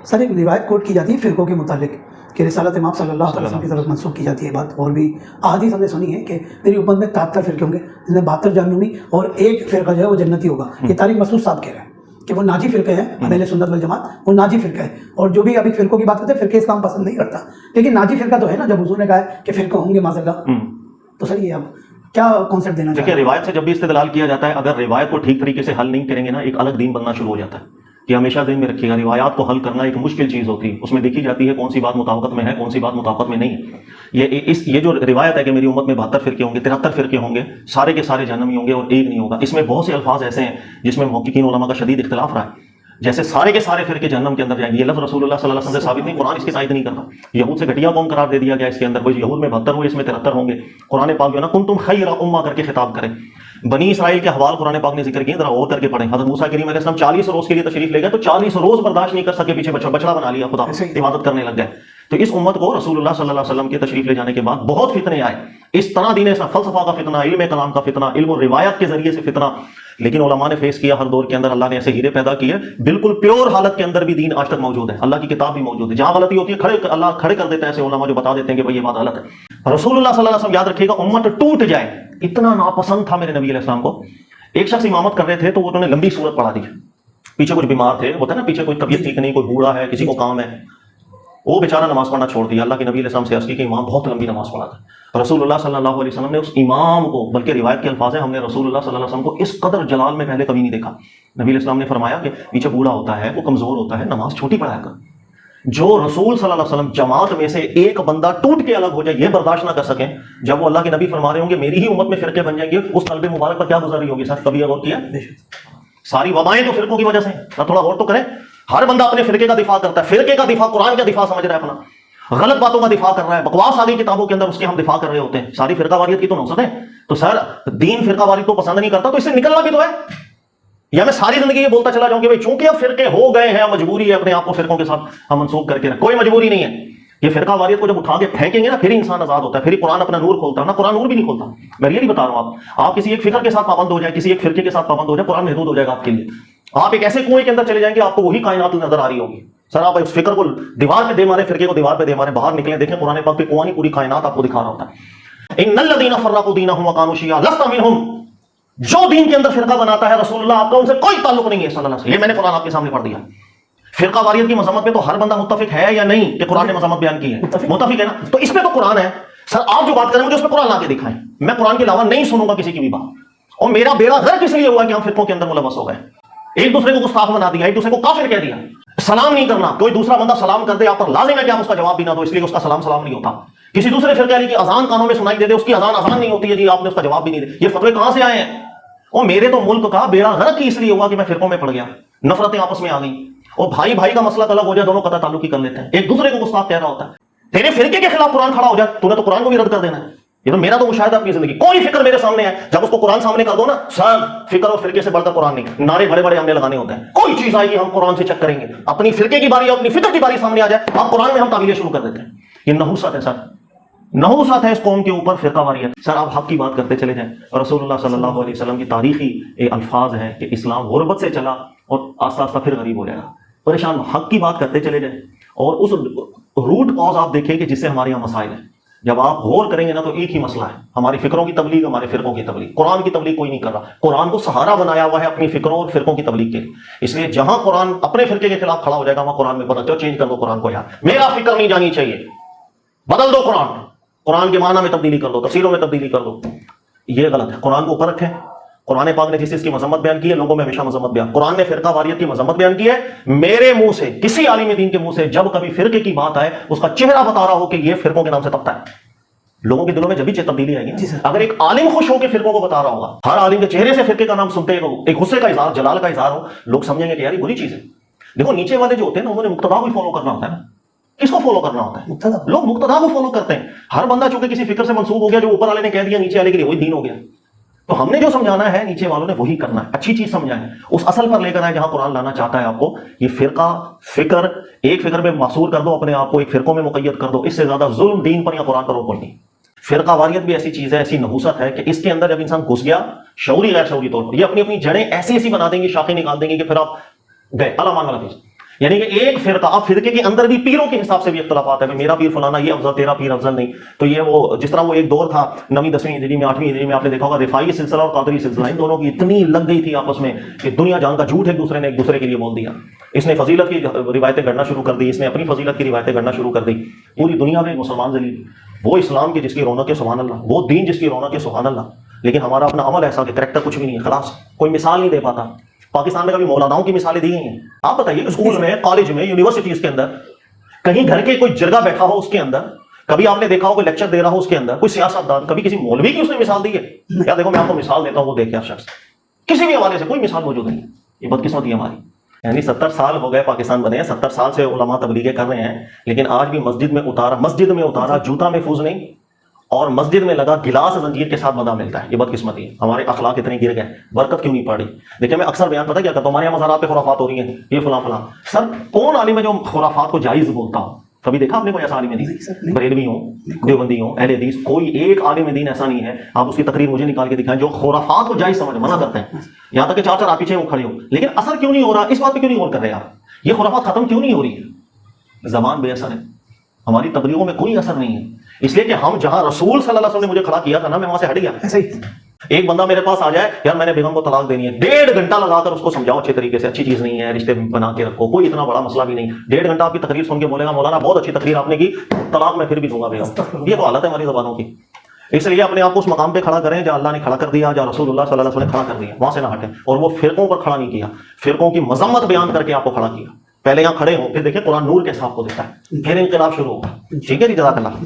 سر ایک روایت کوٹ کی جاتی ہے فرقوں کے متعلق کہ رسالت امام صلی اللہ علیہ وسلم کی طرف منسوخ کی جاتی ہے بات، اور بھی احادیث ہم نے سنی ہے کہ میری امت میں 73 فرقے ہوں گے جن میں 72 جہنمی اور ایک فرقہ جو ہے وہ جنتی ہوگا. یہ طارق مسعود صاحب کہہ رہے ہیں کہ وہ ناجی فرقے ہیں، اہل سنت والجماعت وہ ناجی فرقہ ہے. اور جو بھی ابھی فرقوں کی بات کرتے ہیں فرقے اسلام پسند نہیں کرتا، لیکن ناجی فرقہ تو ہے نا. جب حضور نے کہا ہے کہ فرقہ ہوں گے معاذ اللہ، تو سر یہ اب کیا کانسیپٹ دینا چاہیے؟ دیکھیے روایت سے جب بھی استدلال کیا جاتا ہے، اگر روایت کو ٹھیک طریقے سے حل نہیں کریں گے نا، ایک الگ دین بننا شروع ہو جاتا ہے. کہ ہمیشہ ذہن میں رکھیے گا، روایات کو حل کرنا ایک مشکل چیز ہوتی ہے. اس میں دیکھی جاتی ہے کون سی بات مطابقت میں ہے، کون سی بات مطابقت میں نہیں ہے. یہ جو روایت ہے کہ میری امت میں 72 فرقے ہوں گے، 73 فرقے ہوں گے، سارے کے سارے جہنمی ہوں گے اور ایک نہیں ہوگا، اس میں بہت سے الفاظ ایسے ہیں جس میں محققین علماء کا شدید اختلاف رہا ہے. جیسے سارے کے سارے فرقے جہنم کے اندر جائیں گے، یہ لفظ رسول اللہ صلی اللہ علیہ وسلم سے ثابت نہیں، قرآن اس کی تائید نہیں کرتا. یہود سے گھٹیا قوم قرار دے دیا گیا اس کے اندر. کوئی یہود میں 72 ہوئے، اس میں 73 ہوں گے. قرآن پاک جو ہے نا کنتم خیر امہ کر کے خطاب کرے. بنی اسرائیل کے حوال قرآن پاک نے ذکر کیے، ذرا غور کر کے پڑھیں. حضرت موسیٰ کریم علیہ السلام 40 روز کے لیے تشریف لے گئے تو 40 روز برداشت نہیں کر سکے، پیچھے بچڑا بنا لیا، خدا عبادت کرنے لگ گئے. تو اس امت کو رسول اللہ صلی اللہ علیہ وسلم کے تشریف لے جانے کے بعد بہت فتنے آئے. اس طرح دین اسلام، فلسفہ کا فتنہ، علم کلام کا فتنہ، علم و روایت کے ذریعے سے فتنہ. لیکن علماء نے فیس کیا ہر دور کے اندر. اللہ نے ایسے ہیرے پیدا کیے، بالکل پیور حالت کے اندر بھی دین آج تک موجود ہے. اللہ کی کتاب بھی موجود ہے. جہاں غلطی ہوتی ہے اللہ کھڑے کر دیتے ہیں ایسے علماء جو بتا دیتے ہیں کہ بھائی یہ بات غلط ہے. رسول اللہ صلی اللہ علیہ وسلم یاد رکھیے گا امت ٹوٹ جائے اتنا ناپسند تھا میرے نبی علیہ السلام کو. ایک شخص امامت کر رہے تھے تو انہوں نے لمبی صورت پڑھا دی. پیچھے کچھ بیمار تھے، ہوتا ہے نا پیچھے کوئی طبیعت ٹھیک نہیں، کوئی بوڑھا ہے، کسی کو کام ہے، وہ بیچارہ نماز پڑھنا چھوڑ دیا. اللہ کے نبی علیہ السلام سے عرض کی کہ امام بہت لمبی نماز پڑھا تھا. رسول اللہ صلی اللہ علیہ وسلم نے اس امام کو، بلکہ روایت کے الفاظ ہیں، ہم نے رسول اللہ صلی اللہ علیہ وسلم کو اس قدر جلال میں پہلے کبھی نہیں دیکھا. نبی علیہ السلام نے فرمایا کہ پیچھے بوڑھا ہوتا ہے، وہ کمزور ہوتا ہے، نماز چھوٹی پڑھایا کر. جو رسول صلی اللہ علیہ وسلم جماعت میں سے ایک بندہ ٹوٹ کے الگ ہو جائے یہ برداشت نہ کر سکیں، جب وہ اللہ کے نبی فرما رہے ہوں گے میری ہی امت میں فرقے بن جائیں گے، اس قلب مبارک پر کیا گزر رہی ہوگی؟ سر کبھی غور کیا؟ ساری وبائیں تو فرقوں کی وجہ سے. تھوڑا غور تو کریں. ہر بندہ اپنے فرقے کا دفاع کرتا ہے، فرقے کا دفاع قرآن کا دفاع سمجھ رہا ہے، اپنا غلط باتوں کا دفاع کر رہا ہے، بکواس آ گئی کتابوں کے اندر اس کے ہم دفاع کر رہے ہوتے ہیں. ساری فرقہ واریت کی تو نوسط ہے. تو سر دین فرقہ واریت کو پسند نہیں کرتا تو اس سے نکلنا بھی تو ہے. یا میں ساری زندگی یہ بولتا چلا جاؤں کہ بھائی چونکہ اب فرقے ہو گئے ہیں، مجبوری ہے اپنے آپ کو فرقوں کے ساتھ ہم منسوخ کر کے رکھیں. کوئی مجبوری نہیں ہے. یہ فرقہ واریت کو جب اٹھا کے پھینکیں گے نا پھر انسان آزاد ہوتا ہے، پھر قرآن اپنا نور کھولتا ہے. نا قرآن نور بھی نہیں کھولتا. میں یہ نہیں بتا رہا ہوں آپ کسی ایک فکر کے ساتھ پابند ہو جائے، کسی ایک فرقے کے ساتھ پابند ہو جائے، قرآن محدود ہو جائے گا آپ کے لیے. آپ ایک ایسے کنویں کے اندر چلے جائیں گے آپ کو وہی کائنات نظر آ رہی ہوگی. سر آپ اس فکر کو دیوار پہ دے مارے، فرقے کو دیوار پہ دے مارے، باہر نکلیں دیکھیں قرآن پاک پہ کنواں نہیں پوری کائنات آپ کو دکھا رہا ہوتا ہے. ان الذین فرقوا دینہم وکانوا شیعا لست منہم. جو دین کے اندر فرقہ بناتا ہے رسول اللہ آپ کا ان سے کوئی تعلق نہیں ہے صلی اللہ علیہ وسلم. یہ میں نے قرآن آپ کے سامنے پڑھ دیا. فرقہ واریت کی مذمت پہ تو ہر بندہ متفق ہے یا نہیں کہ قرآن نے مذمت بیان کی ہے؟ متفق ہے نا. تو اس پہ تو قرآن ہے. سر آپ جو بات کریں مجھے اس پہ قرآن لا کے دکھائیں. میں قرآن کے علاوہ نہیں سنوں گا کسی کی بھی بات. اور میرا بیڑا غرق اس لیے ہوا کہ ہم فرقوں کے اندر ملوث ہو گئے، ایک دوسرے کو گستاخ بنا دیا، ایک دوسرے کو کافر کہہ دیا. سلام نہیں کرنا، کوئی دوسرا بندہ سلام کر دے آپ پر لازم ہے کہ آپ اس کا جواب بھی نہ دو، اس لیے اس کا سلام نہیں ہوتا. کسی دوسرے فرقے والی کی اذان کانوں میں سنائی دے دے، اس کی اذان نہیں ہوتی ہے جی، آپ نے اس کا جواب بھی نہیں دیا. یہ فتوے کہاں سے آئے ہیں؟ اور میرے تو ملک کا بیڑا غرق ہی اس لیے ہوا کہ میں فرقوں میں پڑ گیا، نفرتیں آپس میں آ گئیں. اور بھائی بھائی کا مسئلہ الگ ہو جائے دونوں قطع تعلق ہی کر لیتے ہیں، ایک دوسرے کو گستاخ کہہ رہا ہوتا ہے. تیرے فرقے کے خلاف قرآن کھڑا ہو جائے تو نے تو قرآن کو بھی رد کر دینا ہے. یہ تو میرا تو مشاہدہ اپنی زندگی. کوئی فکر میرے سامنے ہے جب اس کو قرآن سامنے کر دو نا، سب فکر اور فرقے سے بڑھ کر قرآن نہیں. نعرے بڑے بڑے ہم نے لگانے ہوتے ہیں، کوئی چیز آئے گی ہم قرآن سے چیک کریں گے. اپنی فرقے کی باری، اپنی فکر کی باری سامنے آ جائے آپ قرآن میں ہم تعویلیں شروع کر دیتے ہیں. یہ نحوست ہے سر، نحوست ہے اس قوم کے اوپر فرقہ واریت. سر آپ حق کی بات کرتے چلے جائیں. رسول اللہ صلی اللہ علیہ وسلم کی تاریخی الفاظ ہیں کہ اسلام غربت سے چلا اور آستہ آستہ پھر غریب ہو جائے گا. پریشان حق کی بات کرتے چلے جائیں اور اس روٹ کاز آپ دیکھیں کہ جس سے ہمارے یہاں مسائل ہیں. جب آپ غور کریں گے نا تو ایک ہی مسئلہ ہے، ہماری فکروں کی تبلیغ، ہمارے فرقوں کی تبلیغ. قرآن کی تبلیغ کوئی نہیں کر رہا. قرآن کو سہارا بنایا ہوا ہے اپنی فکروں اور فرقوں کی تبلیغ کے لیے. اس لیے جہاں قرآن اپنے فرقے کے خلاف کھڑا ہو جائے گا وہاں قرآن میں بدلتے ہو، چینج کر دو قرآن کو. یار میرا فکر نہیں جانی چاہیے، بدل دو قرآن، قرآن کے معنی میں تبدیلی کر دو، تفسیروں میں تبدیلی کر دو. یہ غلط ہے. قرآن کو اوپر رکھیں. قرآن پاک نے جس چیز کی مذمت بیان کی ہے لوگوں میں ہمیشہ مذمت بیان. قرآن نے فرقہ واریت کی مذمت بیان کی ہے. میرے منہ سے، کسی عالم دین کے منہ سے جب کبھی فرقے کی بات آئے اس کا چہرہ بتا رہا ہو کہ یہ فرقوں کے نام سے تبتا ہے، لوگوں کے دلوں میں جب بھی تبدیلی آئے گی. اگر ایک عالم خوش ہو کے فرقوں کو بتا رہا ہوگا، ہر عالم کے چہرے سے فرقے کا نام سنتے ہو، ایک غصے کا اظہار، جلال کا اظہار ہو، لوگ سمجھیں گے کہ یار یہ بری چیز ہے. دیکھو نیچے والے جو ہوتے ہیں نا انہوں نے مقتدا کو فالو کرنا ہوتا ہے نا. کس کو فالو کرنا ہوتا ہے؟ لوگ مقتدا کو فالو کرتے ہیں. ہر بندہ چونکہ کسی فکر سے منسوب ہو گیا، جو اوپر والے نے کہہ دیا نیچے والے کے لیے وہی دین ہو گیا. تو ہم نے جو سمجھانا ہے نیچے والوں نے وہی کرنا ہے. اچھی چیز سمجھائیں، اس اصل پر لے کر آئے جہاں قرآن لانا چاہتا ہے آپ کو. یہ فرقہ فکر ایک فکر میں محصور کر دو، اپنے آپ کو ایک فرقوں میں مقید کر دو. اس سے زیادہ ظلم دین پر یا قرآن پر اور کوئی نہیں. فرقہ واریت بھی ایسی چیز ہے، ایسی نحوست ہے کہ اس کے اندر جب انسان گھس گیا شعوری غیر شعوری طور پر، یہ اپنی اپنی جڑیں ایسی ایسی بنا دیں گے، شاخیں نکال دیں گے کہ پھر آپ گئے الامان والا چیز. یعنی کہ ایک فرقہ، اب فرقے کے اندر بھی پیروں کے حساب سے بھی اختلافات ہے، میرا پیر فلانا یہ افضل، تیرا پیر افضل نہیں. تو یہ وہ جس طرح وہ ایک دور تھا 9ویں 10ویں ہجری میں 8ویں ہجری میں، آپ نے دیکھا ہوگا رفاعی سلسلہ اور قادری سلسلہ، ان دونوں کی اتنی لگ گئی تھی آپس میں کہ دنیا جان کا جھوٹ ایک دوسرے نے ایک دوسرے کے لیے بول دیا. اس نے فضیلت کی روایتیں گڑنا شروع کر دی، اس نے اپنی فضیلت کی روایتیں گڑنا شروع کر دی. پوری دنیا میں مسلمان ذلیل، وہ اسلام کی جس کی رونق ہے سبحان اللہ، وہ دین جس کی رونق ہے سبحان اللہ، لیکن ہمارا اپنا عمل ایسا کہ کریکٹر کچھ بھی نہیں ہے، خلاص کوئی مثال نہیں دے پاتا. پاکستان میں کبھی مولاناؤں کی مثالیں دی گئی ہیں؟ آپ بتائیے کہ اسکول میں، کالج میں، یونیورسٹیز کے اندر، کہیں گھر کے کوئی جرگہ بیٹھا ہو اس کے اندر، کبھی آپ نے دیکھا ہو کوئی لیکچر دے رہا ہو اس کے اندر، کوئی سیاستدان، کبھی کسی مولوی کی اس نے مثال دی ہے؟ کیا دیکھو میں آپ کو مثال دیتا ہوں، وہ دیکھے آپ شخص، کسی بھی حوالے سے کوئی مثال موجود نہیں. یہ بدقسمتی ہماری. یعنی 70 سال ہو گئے پاکستان بنے ہیں، 70 سال سے علماء تبلیغیں کر رہے ہیں، لیکن آج بھی مسجد میں اتارا جوتا محفوظ نہیں، اور مسجد میں لگا گلاس زنجیر کے ساتھ بندہ ملتا ہے. یہ بدقسمتی ہے. ہمارے اخلاق اتنے گر گئے، برکت کیوں نہیں پڑی؟ دیکھیں میں اکثر بیان پتہ کیا کرتا ہوں، ہمارے یہاں مزارات پہ خرافات ہو رہی ہیں، یہ فلاں فلاں. سر کون عالم ہے جو خرافات کو جائز بولتا ہو؟ کبھی دیکھا آپ نے کوئی ایسا عالم دین؟ بریلوی ہوں، دیوبندی ہوں، اہل حدیث، کوئی ایک عالم دین ایسا نہیں ہے، آپ اس کی تقریر مجھے نکال کے دکھائیں جو خرافات کو جائز سمجھ منع کرتے ہیں. یہاں تک کہ 4 آپ پیچھے وہ کھڑے ہو، لیکن اثر کیوں نہیں ہو رہا؟ اس بات پہ کیوں نہیں غور کر رہے آپ؟ یہ خرافات ختم کیوں نہیں ہو رہی ہے؟ زبان بے اثر ہے، ہماری تبلیغوں میں کوئی اثر نہیں ہے، اس لیے کہ ہم جہاں رسول صلی اللہ علیہ وسلم نے مجھے کھڑا کیا تھا نا، میں وہاں سے ہٹ گیا. ایسا ہی ایک بندہ میرے پاس آ جائے، یار میں نے بیگم کو طلاق دینی ہے، 1.5 گھنٹہ لگا کر اس کو سمجھاؤ اچھے طریقے سے، اچھی چیز نہیں ہے، رشتے بنا کے رکھو، کوئی اتنا بڑا مسئلہ بھی نہیں. 1.5 گھنٹہ آپ کی تقریر سن کے بولے گا مولانا بہت اچھی تقریر آپ نے کی، طلاق میں پھر بھی دوں گا بیگم. یہ تو حالت ہے ہماری زبانوں کی. اس لیے اپنے آپ کو اس مقام پہ کھڑا کریں جہاں اللہ نے کھڑا کر دیا، جہاں رسول اللہ صلی اللہ علیہ وسلم نے کھڑا کر دیا، وہاں سے نہ ہٹیں. اور وہ فرقوں پر کھڑا نہیں کیا، فرقوں کی مذمت بیان کر کے آپ کو کھڑا کیا. پہلے یہاں کھڑے ہوں، پھر دیکھیں قرآن نور کیسا آپ کو دیتا ہے، پھر انقلاب شروع ہوگا. ٹھیک ہے جی، جزاک اللہ.